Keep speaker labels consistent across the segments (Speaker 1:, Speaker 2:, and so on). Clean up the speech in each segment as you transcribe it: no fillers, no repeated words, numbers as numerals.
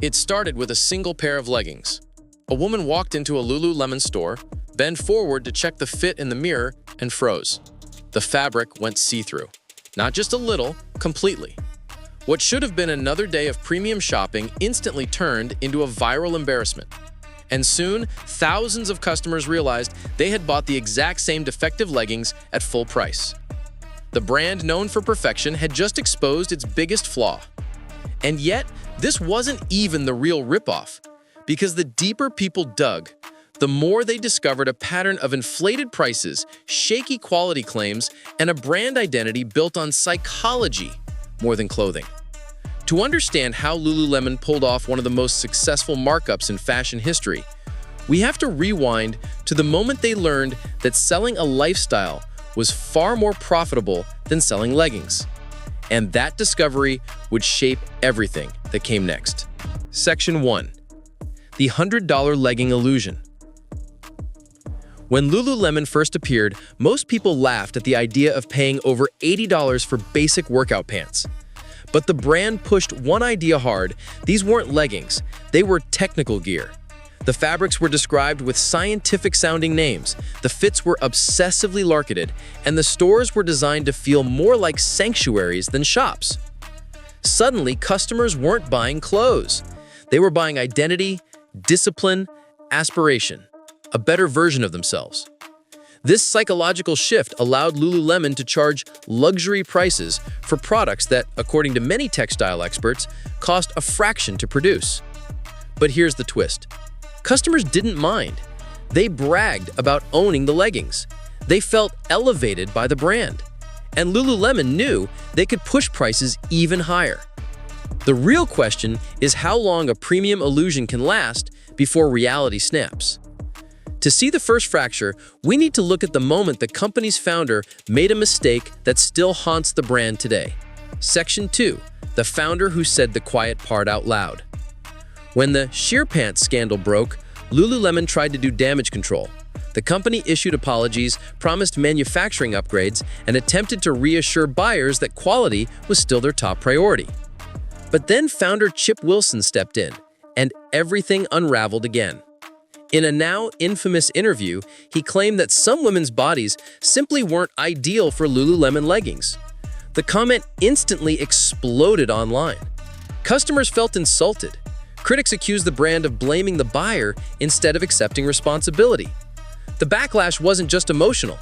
Speaker 1: It started with a single pair of leggings. A woman walked into a Lululemon store, bent forward to check the fit in the mirror, and froze. The fabric went see-through. Not just a little, completely. What should have been another day of premium shopping instantly turned into a viral embarrassment. And soon, thousands of customers realized they had bought the exact same defective leggings at full price. The brand known for perfection had just exposed its biggest flaw. And yet, this wasn't even the real ripoff, because the deeper people dug, the more they discovered a pattern of inflated prices, shaky quality claims, and a brand identity built on psychology more than clothing. To understand how Lululemon pulled off one of the most successful markups in fashion history, we have to rewind to the moment they learned that selling a lifestyle was far more profitable than selling leggings. And that discovery would shape everything that came next. Section 1. The $100 legging illusion. When Lululemon first appeared, most people laughed at the idea of paying over $80 for basic workout pants. But the brand pushed one idea hard. These weren't leggings, they were technical gear. The fabrics were described with scientific-sounding names, the fits were obsessively marketed, and the stores were designed to feel more like sanctuaries than shops. Suddenly, customers weren't buying clothes. They were buying identity, discipline, aspiration, a better version of themselves. This psychological shift allowed Lululemon to charge luxury prices for products that, according to many textile experts, cost a fraction to produce. But here's the twist. Customers didn't mind. They bragged about owning the leggings. They felt elevated by the brand. And Lululemon knew they could push prices even higher. The real question is how long a premium illusion can last before reality snaps. To see the first fracture, we need to look at the moment the company's founder made a mistake that still haunts the brand today. Section 2. The founder who said the quiet part out loud. When the sheer pants scandal broke, Lululemon tried to do damage control. The company issued apologies, promised manufacturing upgrades, and attempted to reassure buyers that quality was still their top priority. But then founder Chip Wilson stepped in, and everything unraveled again. In a now infamous interview, he claimed that some women's bodies simply weren't ideal for Lululemon leggings. The comment instantly exploded online. Customers felt insulted. Critics accused the brand of blaming the buyer instead of accepting responsibility. The backlash wasn't just emotional.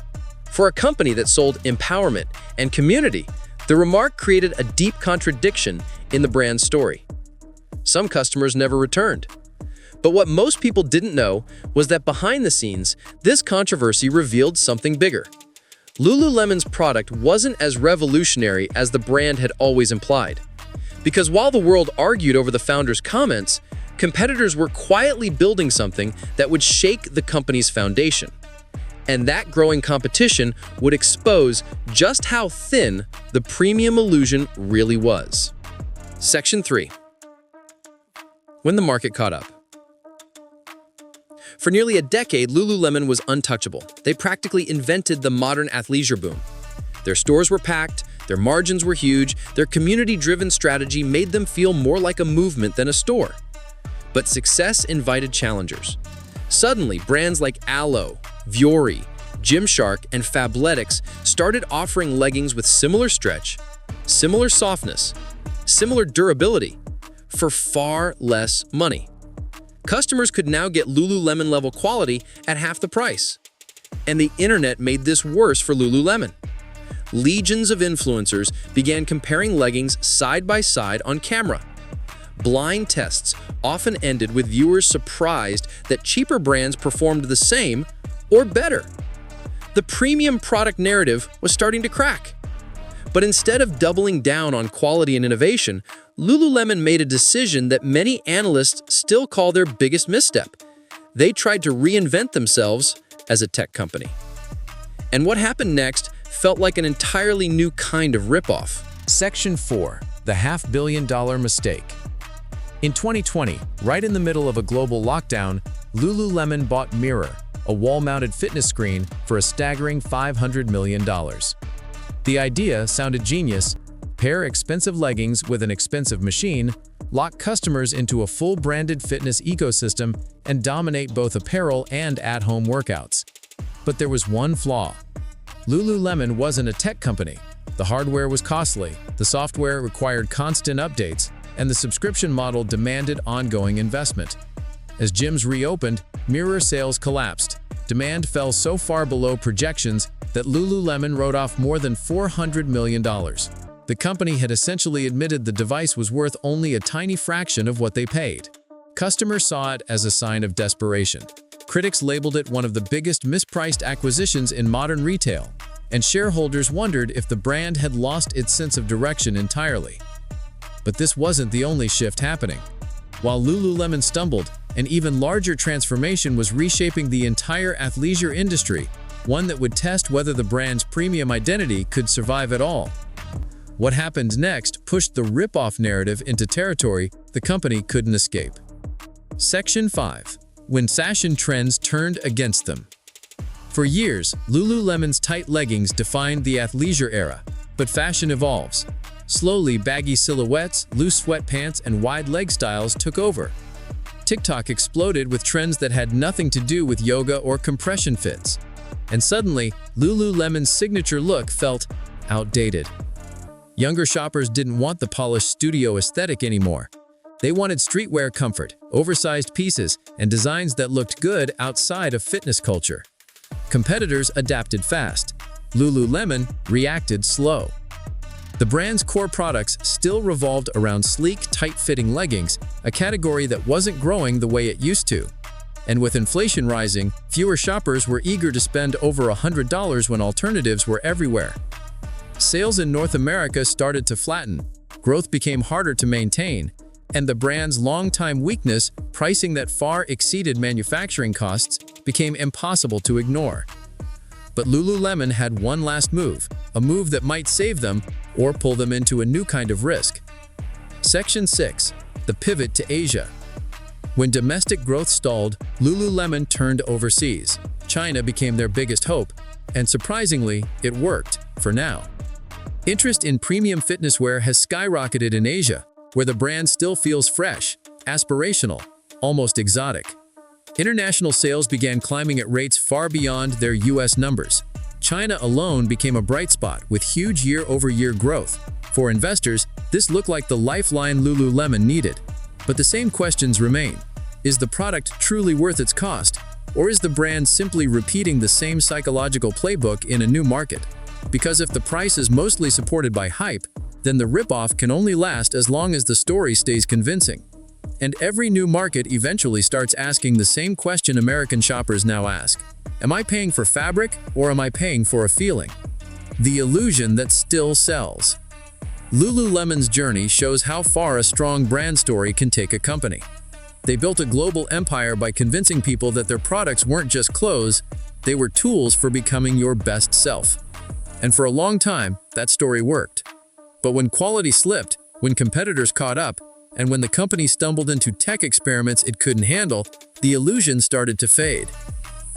Speaker 1: For a company that sold empowerment and community, the remark created a deep contradiction in the brand's story. Some customers never returned. But what most people didn't know was that behind the scenes, this controversy revealed something bigger. Lululemon's product wasn't as revolutionary as the brand had always implied. Because while the world argued over the founder's comments, competitors were quietly building something that would shake the company's foundation. And that growing competition would expose just how thin the premium illusion really was. Section 3. When the market caught up. For nearly a decade, Lululemon was untouchable. They practically invented the modern athleisure boom. Their stores were packed, their margins were huge, their community-driven strategy made them feel more like a movement than a store. But success invited challengers. Suddenly, brands like Alo, Vuori, Gymshark, and Fabletics started offering leggings with similar stretch, similar softness, similar durability, for far less money. Customers could now get Lululemon-level quality at half the price. And the internet made this worse for Lululemon. Legions of influencers began comparing leggings side by side on camera. Blind tests often ended with viewers surprised that cheaper brands performed the same or better. The premium product narrative was starting to crack. But instead of doubling down on quality and innovation, Lululemon made a decision that many analysts still call their biggest misstep. They tried to reinvent themselves as a tech company. And what happened next felt like an entirely new kind of ripoff.
Speaker 2: Section 4. The $500 million mistake. In 2020, right in the middle of a global lockdown, Lululemon bought Mirror, a wall-mounted fitness screen, for a staggering $500 million. The idea sounded genius, Pair expensive leggings with an expensive machine, lock customers into a full branded fitness ecosystem, and dominate both apparel and at-home workouts. But there was one flaw. Lululemon wasn't a tech company. The hardware was costly, the software required constant updates, and the subscription model demanded ongoing investment. As gyms reopened, Mirror sales collapsed. Demand fell so far below projections that Lululemon wrote off more than $400 million. The company had essentially admitted the device was worth only a tiny fraction of what they paid. Customers saw it as a sign of desperation. Critics labeled it one of the biggest mispriced acquisitions in modern retail, and shareholders wondered if the brand had lost its sense of direction entirely. But this wasn't the only shift happening. While Lululemon stumbled, an even larger transformation was reshaping the entire athleisure industry, one that would test whether the brand's premium identity could survive at all. What happened next pushed the rip-off narrative into territory the company couldn't escape. Section 5. When fashion trends turned against them. For years, Lululemon's tight leggings defined the athleisure era, but fashion evolves. Slowly, baggy silhouettes, loose sweatpants, and wide leg styles took over. TikTok exploded with trends that had nothing to do with yoga or compression fits. And suddenly, Lululemon's signature look felt outdated. Younger shoppers didn't want the polished studio aesthetic anymore. They wanted streetwear comfort, oversized pieces, and designs that looked good outside of fitness culture. Competitors adapted fast. Lululemon reacted slow. The brand's core products still revolved around sleek, tight-fitting leggings, a category that wasn't growing the way it used to. And with inflation rising, fewer shoppers were eager to spend over $100 when alternatives were everywhere. Sales in North America started to flatten, growth became harder to maintain, and the brand's longtime weakness, pricing that far exceeded manufacturing costs, became impossible to ignore. But Lululemon had one last move, a move that might save them or pull them into a new kind of risk. Section 6. The pivot to Asia. When domestic growth stalled, Lululemon turned overseas. China became their biggest hope, and surprisingly, it worked, for now. Interest in premium fitness wear has skyrocketed in Asia, where the brand still feels fresh, aspirational, almost exotic. International sales began climbing at rates far beyond their US numbers. China alone became a bright spot with huge year-over-year growth. For investors, this looked like the lifeline Lululemon needed. But the same questions remain. Is the product truly worth its cost? Or is the brand simply repeating the same psychological playbook in a new market? Because if the price is mostly supported by hype, then the ripoff can only last as long as the story stays convincing. And every new market eventually starts asking the same question American shoppers now ask. Am I paying for fabric or am I paying for a feeling? The illusion that still sells. Lululemon's journey shows how far a strong brand story can take a company. They built a global empire by convincing people that their products weren't just clothes, they were tools for becoming your best self. And for a long time, that story worked. But when quality slipped, when competitors caught up, and when the company stumbled into tech experiments it couldn't handle, the illusion started to fade.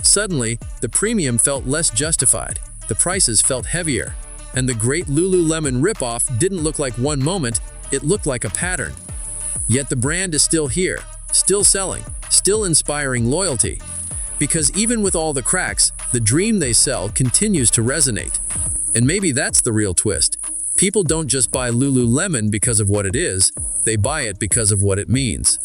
Speaker 2: Suddenly, the premium felt less justified, the prices felt heavier, and the great Lululemon ripoff didn't look like one moment, it looked like a pattern. Yet the brand is still here, still selling, still inspiring loyalty. Because even with all the cracks, the dream they sell continues to resonate. And maybe that's the real twist. People don't just buy Lululemon because of what it is, they buy it because of what it means.